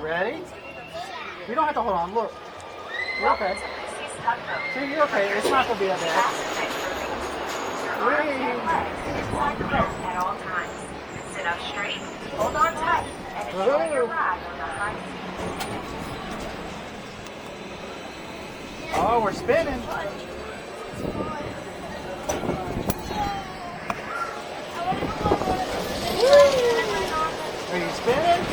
Ready? You don't have to hold on. Look. You're okay. See, you're okay. It's not going to be that bad. At all times. Sit up straight, hold on tight, and enjoy your ride on the high seas. Oh, we're spinning. Are you spinning?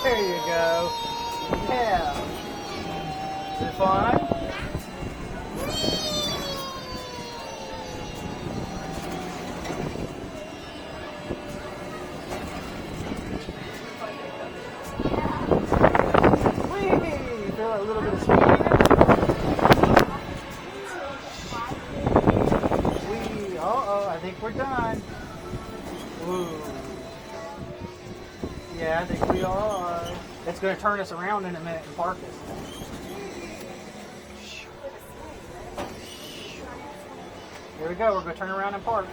There you go. Yeah. Is it fun? Whee! Feel a little bit of speed. Whee! Uh-oh, I think we're done. Ooh. Yeah, I think we are. It's going to turn us around in a minute and park us. Here we go. We're going to turn around and park.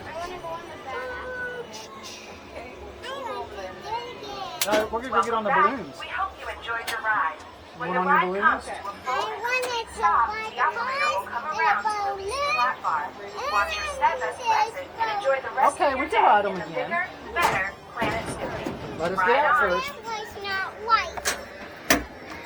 We're going to go get on the balloons. We hope you enjoyed your ride. When You the want on ride your comes balloons? to a full stop, the operator will come around to release the flat bar. Watch your step as you exit and enjoy the rest Okay, of your we can day ride them in the again. bigger, better Planet City. Let us get out first.